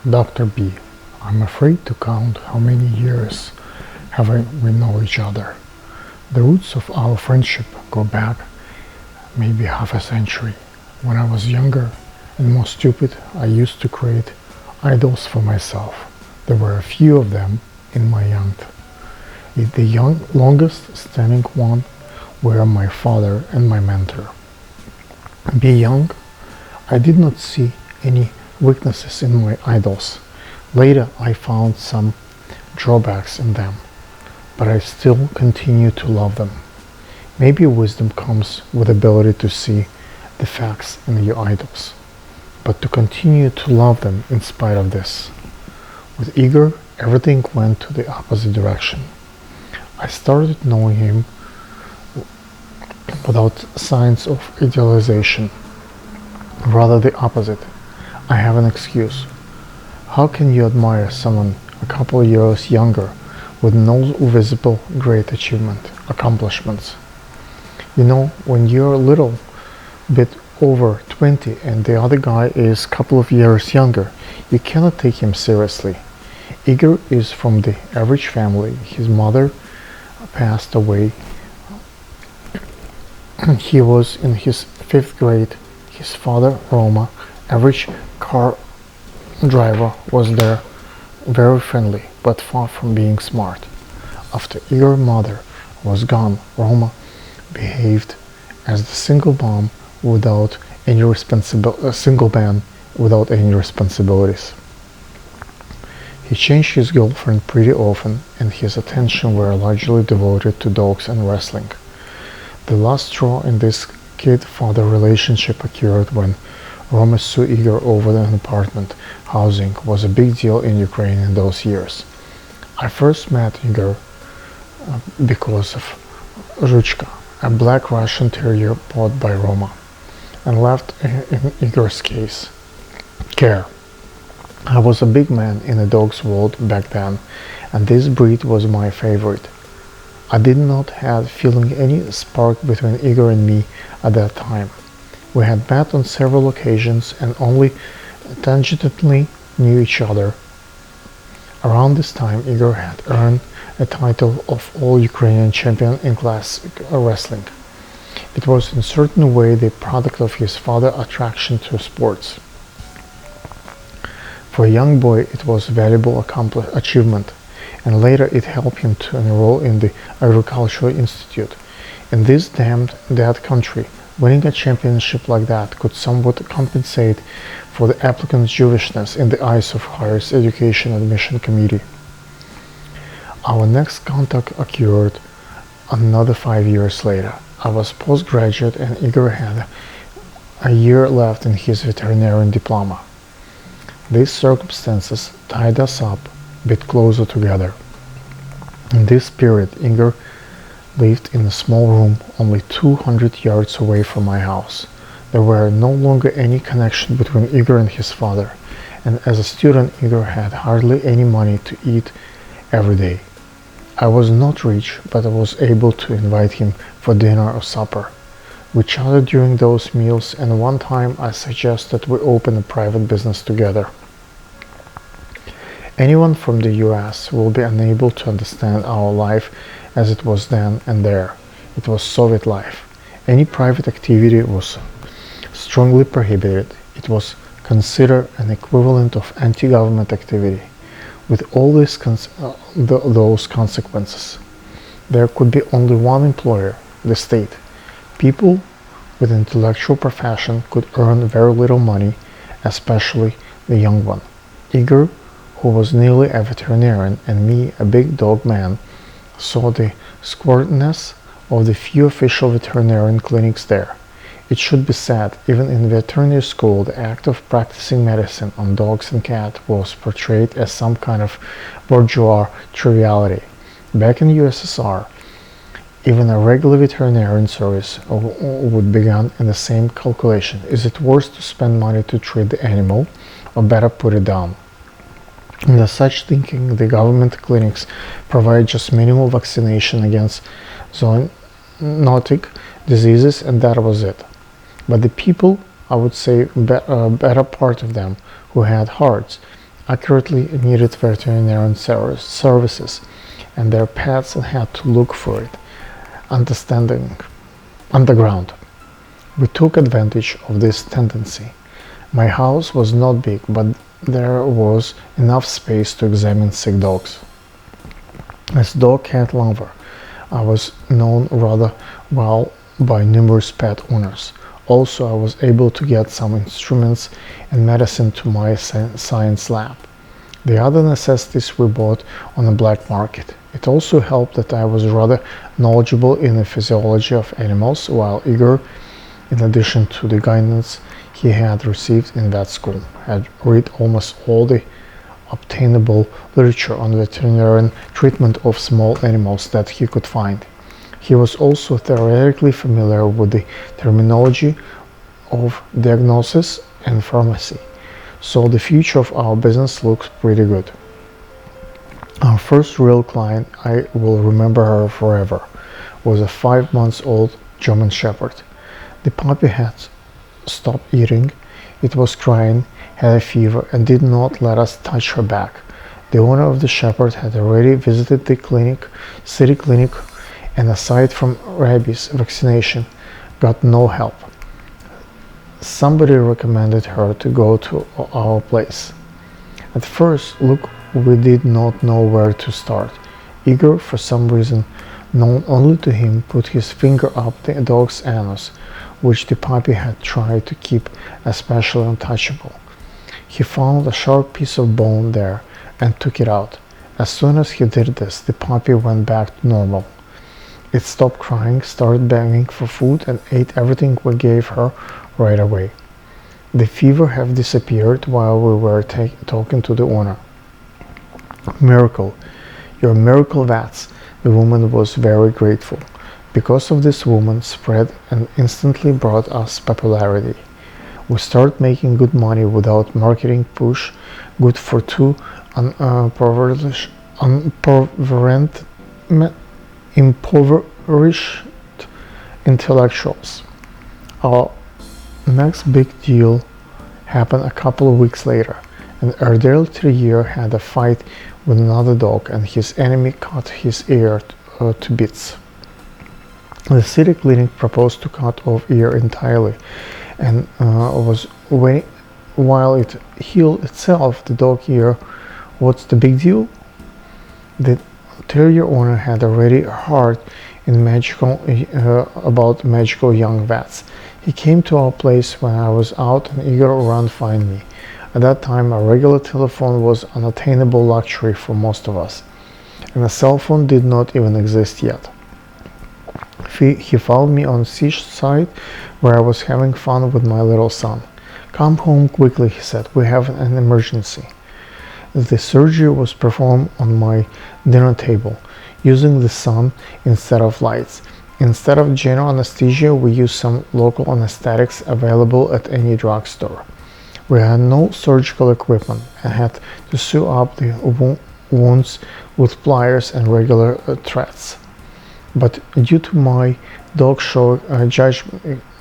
Dr. B. I'm afraid to count how many years have we know each other. The roots of our friendship go back maybe half a century. When I was younger and more stupid, I used to create idols for myself. There were a few of them in my youth. The longest standing one were my father and my mentor. Being young, I did not see any weaknesses in my idols. Later I found some drawbacks in them, but I still continue to love them. Maybe wisdom comes with the ability to see defects in your idols, but to continue to love them in spite of this. With Igor, everything went to the opposite direction. I started knowing him without signs of idealization. Rather the opposite. I have an excuse. How can you admire someone a couple of years younger with no visible great accomplishments? You know, when you're a little bit over 20 and the other guy is a couple of years younger, you cannot take him seriously. Igor is from the average family. His mother passed away. He was in his 5th grade. His father, Roma, average car driver, was there, very friendly, but far from being smart. After Igor's mother was gone, Roma behaved as the single man without any responsibilities. He changed his girlfriend pretty often, and his attention were largely devoted to dogs and wrestling. The last straw in this kid-father relationship occurred when Roma sued Igor over an apartment. Housing was a big deal in Ukraine in those years. I first met Igor because of Zhuchka, a black Russian terrier bought by Roma, and left in Igor's care. I was a big man in the dog's world back then, and this breed was my favorite. I did not have feeling any spark between Igor and me at that time. We had met on several occasions and only tangentially knew each other. Around this time, Igor had earned a title of all-Ukrainian champion in classic wrestling. It was in a certain way the product of his father's attraction to sports. For a young boy, it was a valuable achievement, and later it helped him to enroll in the Agricultural Institute. In this damned dead country, winning a championship like that could somewhat compensate for the applicant's Jewishness in the eyes of higher education admission committee. Our next contact occurred another 5 years later. I was postgraduate and Igor had a year left in his veterinary diploma. These circumstances tied us up a bit closer together. In this period, Igor lived in a small room only 200 yards away from my house. There were no longer any connection between Igor and his father, and as a student, Igor had hardly any money to eat every day. I was not rich, but I was able to invite him for dinner or supper. We chatted during those meals, and one time I suggested we open a private business together. Anyone from the US will be unable to understand our life as it was then and there. It was Soviet life. Any private activity was strongly prohibited. It was considered an equivalent of anti-government activity. With all those consequences, there could be only one employer, the state. People with intellectual profession could earn very little money, especially the young one. Igor, who was nearly a veterinarian, and me, a big dog man, saw the squalidness of the few official veterinarian clinics there. It should be said, even in veterinary school, the act of practicing medicine on dogs and cats was portrayed as some kind of bourgeois triviality. Back in USSR, even a regular veterinarian service would begin in the same calculation. Is it worth to spend money to treat the animal, or better put it down? Under such thinking, the government clinics provide just minimal vaccination against zoonotic diseases, and that was it. But the people, I would say better part of them, who had hearts, accurately needed veterinary services, and their pets had to look for it underground. We took advantage of this tendency. My house was not big, but there was enough space to examine sick dogs. As dog cat lover, I was known rather well by numerous pet owners. Also, I was able to get some instruments and medicine to my science lab. The other necessities we bought on the black market. It also helped that I was rather knowledgeable in the physiology of animals, while Igor, in addition to the guidance he had received in vet school, had read almost all the obtainable literature on veterinary treatment of small animals that he could find. He was also theoretically familiar with the terminology of diagnosis and pharmacy, so the future of our business looks pretty good. Our first real client, I will remember her forever, was a 5-month-old German Shepherd. The puppy had stopped eating, it was crying, had a fever, and did not let us touch her back. The owner of the Shepherd had already visited the city clinic, and aside from rabies vaccination, got no help. Somebody recommended her to go to our place. At first look, we did not know where to start. Igor, for some reason known only to him, put his finger up the dog's anus, which the puppy had tried to keep especially untouchable. He found a sharp piece of bone there and took it out. As soon as he did this, the puppy went back to normal. It stopped crying, started begging for food, and ate everything we gave her right away. The fever had disappeared while we were talking to the owner. Miracle. You're miracle vets. The woman was very grateful. Because of this woman spread and instantly brought us popularity. We started making good money without marketing push, good for two impoverished intellectuals. Our next big deal happened a couple of weeks later. An Airedale Terrier had a fight with another dog, and his enemy cut his ear to bits. The city clinic proposed to cut off ear entirely, and was waiting while it healed itself. The dog ear. What's the big deal? The terrier owner had already heard about magical young vets. He came to our place when I was out, and Igor ran to find me. At that time, a regular telephone was an unattainable luxury for most of us, and a cell phone did not even exist yet. He found me on seaside where I was having fun with my little son. "Come home quickly," he said. "We have an emergency." The surgery was performed on my dinner table, using the sun instead of lights. Instead of general anesthesia, we used some local anesthetics available at any drugstore. We had no surgical equipment and had to sew up the wounds with pliers and regular threads. But due to my dog show judge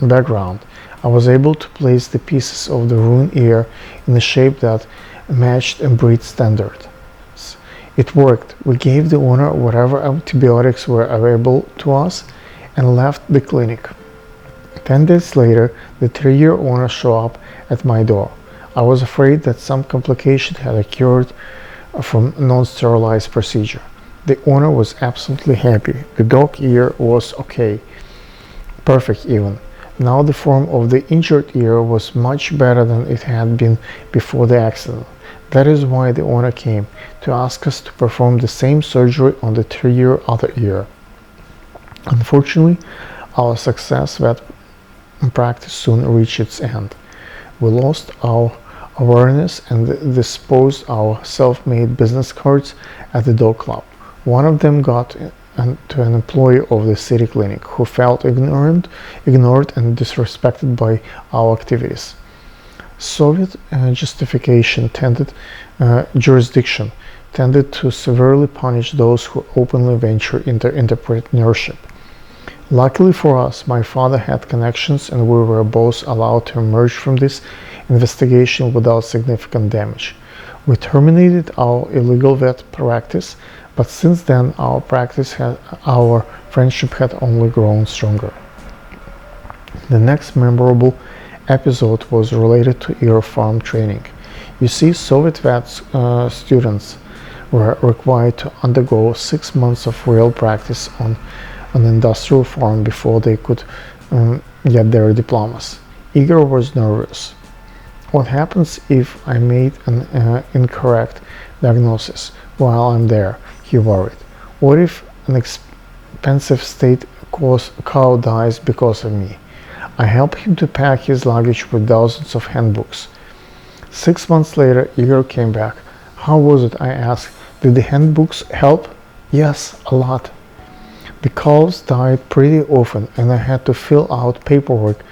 background, I was able to place the pieces of the ruined ear in a shape that matched and breed standards. It worked. We gave the owner whatever antibiotics were available to us and left the clinic. 10 days later, the terrier owner showed up at my door. I was afraid that some complication had occurred from non-sterilized procedure. The owner was absolutely happy. The dog ear was okay, perfect even. Now the form of the injured ear was much better than it had been before the accident. That is why the owner came, to ask us to perform the same surgery on the terrier other ear. Unfortunately, our success vet practice soon reached its end. We lost our awareness and disposed our self-made business cards at the dog club. One of them got to an employee of the city clinic who felt ignored and disrespected by our activities. Soviet jurisdiction tended to severely punish those who openly venture into entrepreneurship. Luckily for us, my father had connections and we were both allowed to emerge from this investigation without significant damage. We terminated our illegal vet practice, but since then our friendship had only grown stronger. The next memorable episode was related to Igor farm training. You see, Soviet vet students were required to undergo 6 months of real practice on an industrial farm before they could get their diplomas. Igor was nervous. What happens if I made an incorrect diagnosis while I'm there? He worried. What if an expensive state cow dies because of me? I helped him to pack his luggage with dozens of handbooks. 6 months later, Igor came back. How was it? I asked. Did the handbooks help? Yes, a lot. The cows died pretty often and I had to fill out paperwork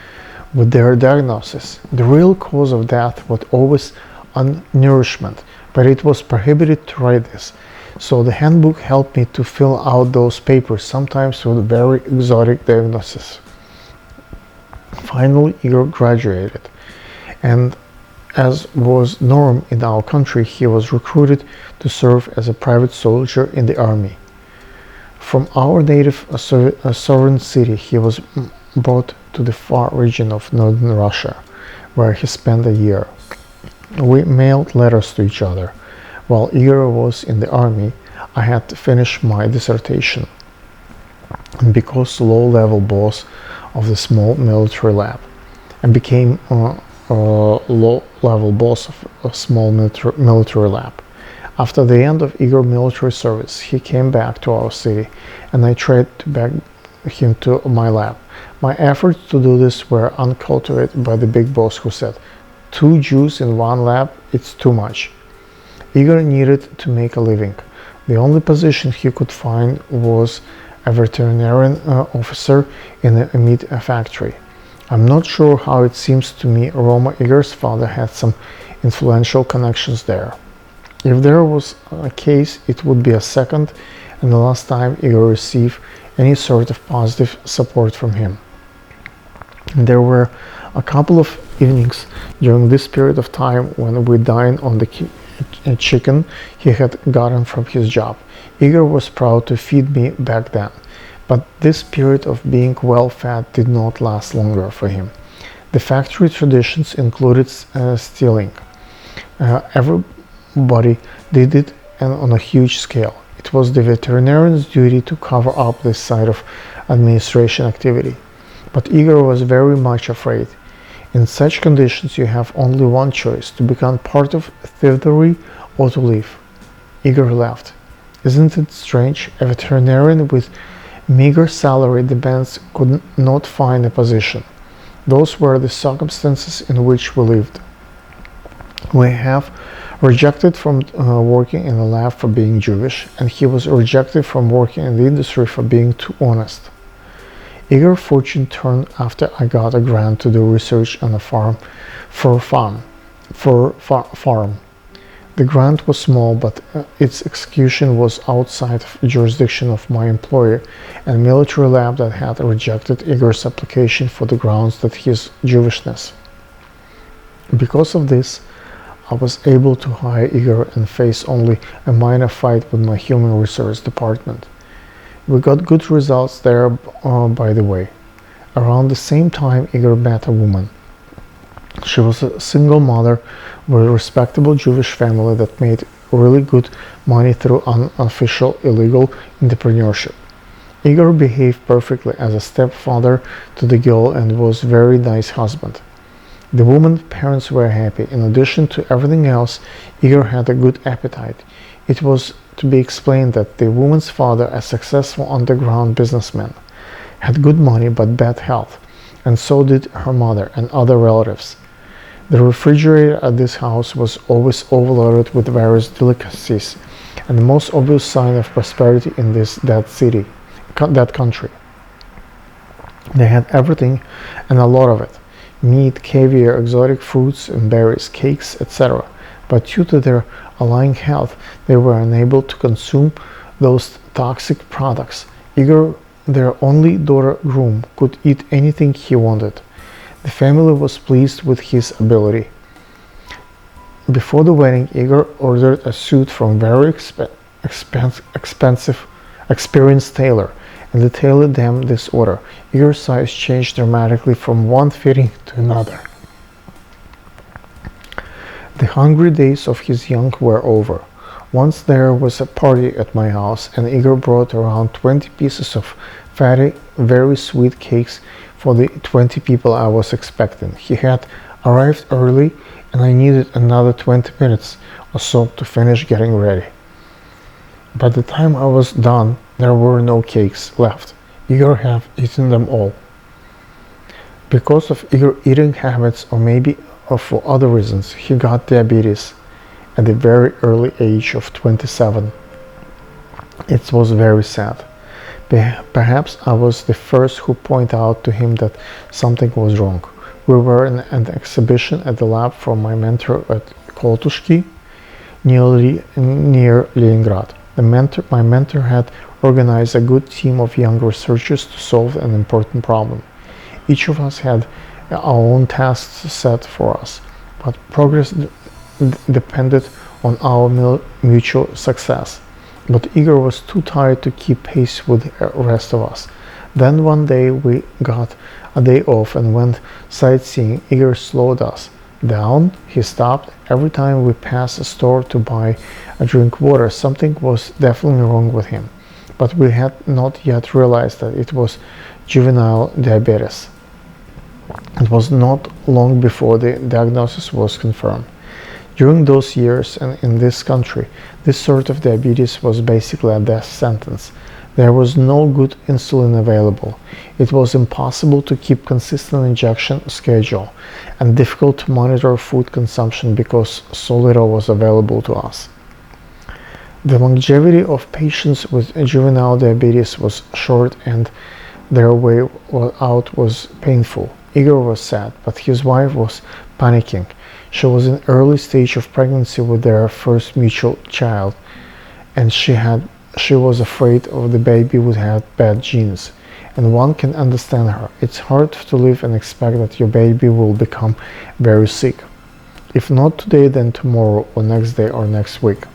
with their diagnosis. The real cause of death was always undernourishment, but it was prohibited to write this. So the handbook helped me to fill out those papers, sometimes with very exotic diagnoses. Finally, Igor graduated, and as was norm in our country, he was recruited to serve as a private soldier in the army. From our native sovereign city, he was brought to the far region of northern Russia, where he spent a year. We mailed letters to each other. While Igor was in the army, I had to finish my dissertation and because low-level boss of the small military lab, and became low-level boss of a small military lab. After the end of Igor's military service, he came back to our city, and I tried to beg him to my lab. My efforts to do this were uncultivated by the big boss, who said, 2 Jews in one lab, it's too much. Igor needed to make a living. The only position he could find was a veterinary officer in a meat factory. I'm not sure how. It seems to me Roma, Igor's father, had some influential connections there. If there was a case, it would be a second and the last time Igor received any sort of positive support from him. There were a couple of evenings during this period of time when we dined on the chicken he had gotten from his job. Igor was proud to feed me back then, but this period of being well fed did not last longer for him. The factory traditions included stealing. Everybody did it, and on a huge scale. It was the veterinarian's duty to cover up this side of administration activity. But Igor was very much afraid. In such conditions, you have only one choice: to become part of thievery or to leave. Igor left. Isn't it strange? A veterinarian with meager salary demands could not find a position. Those were the circumstances in which we lived. We have rejected from working in a lab for being Jewish, and he was rejected from working in the industry for being too honest. Igor's fortune turned after I got a grant to do research on a farm. The grant was small, but its execution was outside the jurisdiction of my employer and military lab that had rejected Igor's application for the grounds that his Jewishness. Because of this, I was able to hire Igor and face only a minor fight with my human resource department. We got good results there, by the way. Around the same time, Igor met a woman. She was a single mother with a respectable Jewish family that made really good money through unofficial illegal entrepreneurship. Igor behaved perfectly as a stepfather to the girl and was a very nice husband. The woman's parents were happy. In addition to everything else, Igor had a good appetite. It was to be explained that the woman's father, a successful underground businessman, had good money but bad health, and so did her mother and other relatives. The refrigerator at this house was always overloaded with various delicacies, and the most obvious sign of prosperity in that country. They had everything and a lot of it: meat, caviar, exotic fruits and berries, cakes, etc. But due to their ailing health, they were unable to consume those toxic products. Igor their only daughter groom could eat anything he wanted. The family was pleased with his ability. Before the wedding, Igor ordered a suit from very experienced tailor, and the tailor damned this order. Igor's size changed dramatically from one fitting to another. The hungry days of his youth were over. Once there was a party at my house, and Igor brought around 20 pieces of fatty, very sweet cakes for the 20 people I was expecting. He had arrived early, and I needed another 20 minutes or so to finish getting ready. By the time I was done, there were no cakes left. Igor had eaten them all. Because of Igor eating habits, or maybe for other reasons, he got diabetes at the very early age of 27. It was very sad. Perhaps I was the first who pointed out to him that something was wrong. We were in an exhibition at the lab from my mentor at Koltushki, near Leningrad. My mentor had organized a good team of young researchers to solve an important problem. Each of us had our own tasks set for us, but progress depended on our mutual success. But Igor was too tired to keep pace with the rest of us. Then one day we got a day off and went sightseeing. Igor slowed us down. He stopped. Every time we passed a store to buy a drink water, something was definitely wrong with him. But we had not yet realized that it was juvenile diabetes. It was not long before the diagnosis was confirmed. During those years and in this country, this sort of diabetes was basically a death sentence. There was no good insulin available. It was impossible to keep consistent injection schedule and difficult to monitor food consumption because so little was available to us. The longevity of patients with juvenile diabetes was short and their way out was painful. Igor was sad, but his wife was panicking. She was in early stage of pregnancy with their first mutual child, and she was afraid of the baby would have bad genes. And one can understand her. It's hard to live and expect that your baby will become very sick. If not today, then tomorrow or next day or next week.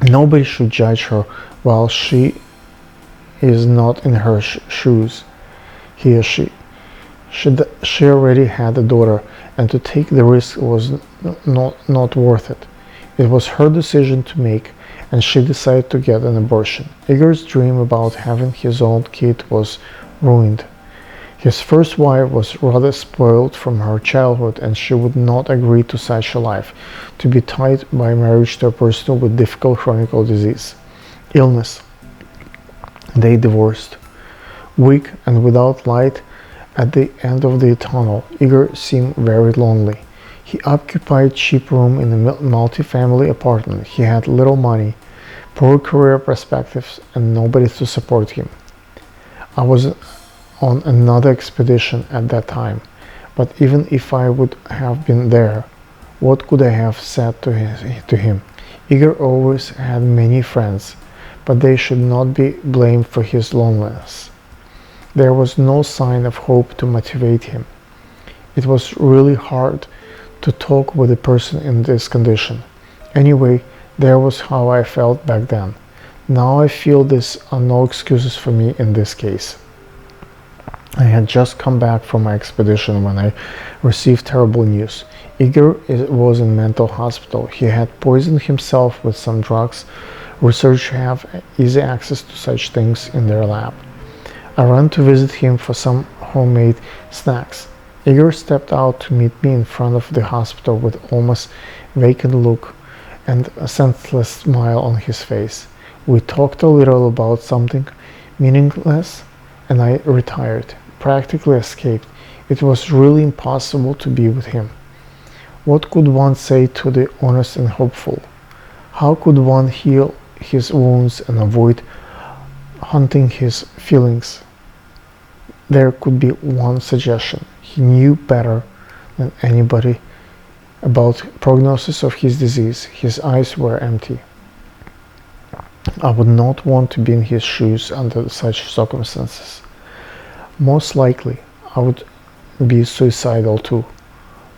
Nobody should judge her while she is not in her shoes. He or she. She already had a daughter, and to take the risk was not worth it. It was her decision to make, and she decided to get an abortion. Igor's dream about having his own kid was ruined. His first wife was rather spoiled from her childhood, and she would not agree to such a life, to be tied by marriage to a person with difficult chronic illness. They divorced. Weak and without light at the end of the tunnel, Igor seemed very lonely. He occupied cheap room in a multi-family apartment. He had little money, poor career perspectives, and nobody to support him. I was on another expedition at that time, but even if I would have been there, what could I have said to him? Igor always had many friends, but they should not be blamed for his loneliness. There was no sign of hope to motivate him. It was really hard to talk with a person in this condition. Anyway, there was how I felt back then. Now I feel there are no excuses for me in this case. I had just come back from my expedition when I received terrible news. Igor was in mental hospital. He had poisoned himself with some drugs. Researchers have easy access to such things in their lab. I ran to visit him for some homemade snacks. Igor stepped out to meet me in front of the hospital with almost vacant look and a senseless smile on his face. We talked a little about something meaningless, and I retired, practically escaped. It was really impossible to be with him. What could one say to the honest and hopeful? How could one heal his wounds and avoid haunting his feelings? There could be one suggestion. He knew better than anybody about prognosis of his disease. His eyes were empty. I would not want to be in his shoes under such circumstances. Most likely, I would be suicidal too.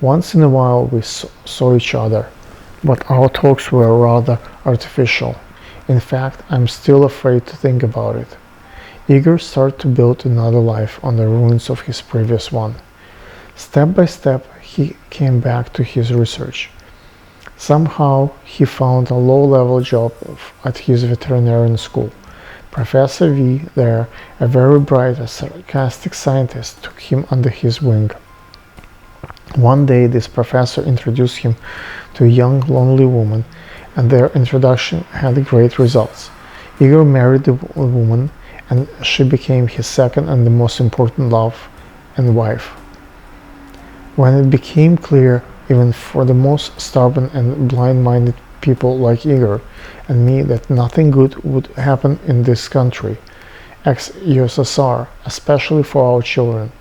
Once in a while we saw each other, but our talks were rather artificial. In fact, I'm still afraid to think about it. Igor started to build another life on the ruins of his previous one. Step by step, he came back to his research. Somehow, he found a low-level job at his veterinary school. Professor V there, a very bright and sarcastic scientist, took him under his wing. One day, this professor introduced him to a young, lonely woman, and their introduction had great results. Igor married the woman, and she became his second and the most important love and wife. When it became clear, even for the most stubborn and blind-minded people like Igor and me, that nothing good would happen in this country, ex-USSR, especially for our children,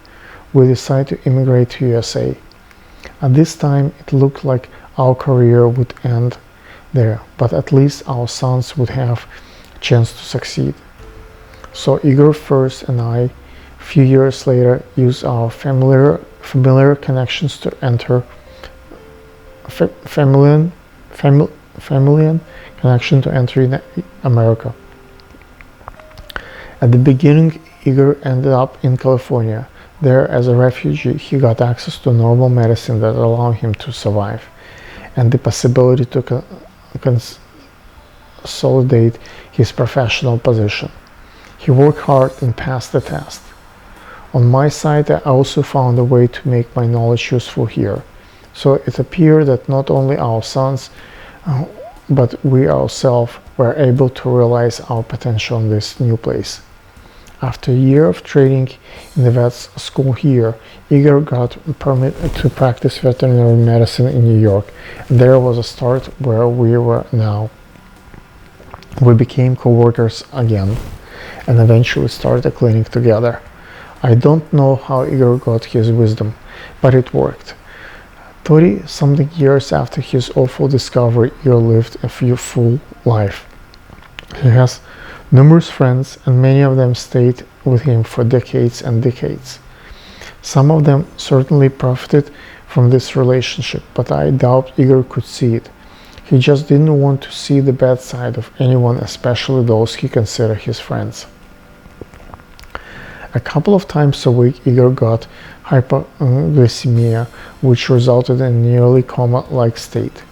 we decided to immigrate to USA. At this time, it looked like our career would end there, but at least our sons would have a chance to succeed. So Igor first and I, a few years later, used our familiar connections to enter familiar connection to enter in America. At the beginning, Igor ended up in California. There, as a refugee, he got access to normal medicine that allowed him to survive, and the possibility to consolidate his professional position. He worked hard and passed the test. On my side, I also found a way to make my knowledge useful here. So it appeared that not only our sons, but we ourselves were able to realize our potential in this new place. After a year of training in the vet school here, Igor got a permit to practice veterinary medicine in New York. There was a start where we were now. We became co-workers again and eventually started a clinic together. I don't know how Igor got his wisdom, but it worked. 30-something years after his awful discovery, Igor lived a full life. He has numerous friends, and many of them stayed with him for decades and decades. Some of them certainly profited from this relationship, but I doubt Igor could see it. He just didn't want to see the bad side of anyone, especially those he considered his friends. A couple of times a week, Igor got hypoglycemia, which resulted in a nearly coma-like state.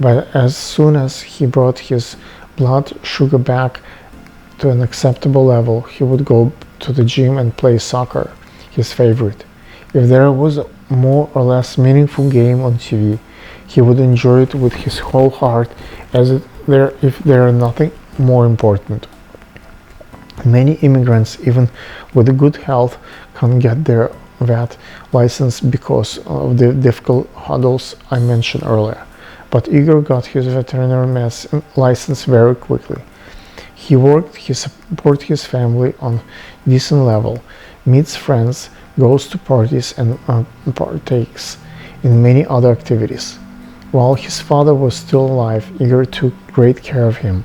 But as soon as he brought his blood sugar back to an acceptable level, he would go to the gym and play soccer, his favorite. If there was a more or less meaningful game on TV, he would enjoy it with his whole heart, if there is nothing more important. Many immigrants, even with good health, can't get their vet license because of the difficult hurdles I mentioned earlier. But Igor got his veterinary medicine license very quickly. He worked, he supported his family on a decent level, meets friends, goes to parties, and partakes in many other activities. While his father was still alive, Igor took great care of him.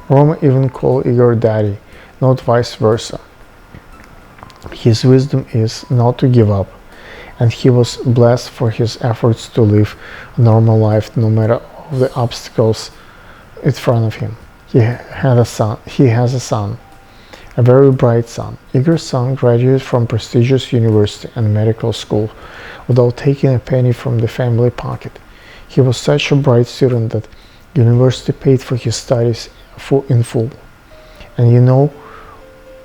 Roma even called Igor daddy, not vice versa. His wisdom is not to give up, and he was blessed for his efforts to live a normal life no matter all the obstacles in front of him. He has a son, a very bright son. Igor's son graduated from prestigious university and medical school without taking a penny from the family pocket. He was such a bright student that university paid for his studies in full. And you know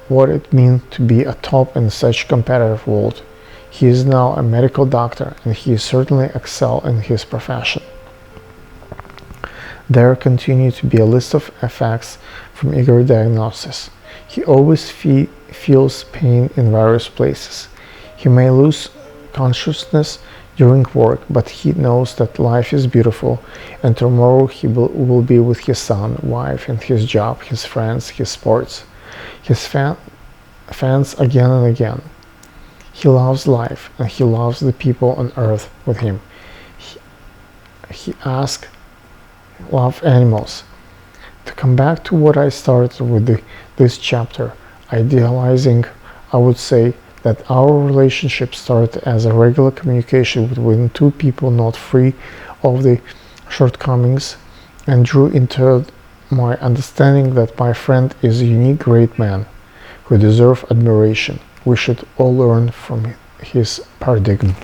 what it means to be a top in such a competitive world. He is now a medical doctor, and he certainly excels in his profession. There continues to be a list of effects from Igor's diagnosis. He always feels pain in various places. He may lose consciousness during work, but he knows that life is beautiful, and tomorrow he will be with his son, wife, and his job, his friends, his sports, his fans again and again. He loves life, and he loves the people on earth with him. He love animals. To come back to what I started with this chapter, idealizing, I would say that our relationship started as a regular communication between two people not free of the shortcomings, and grew into my understanding that my friend is a unique great man who deserves admiration. We should all learn from his paradigm.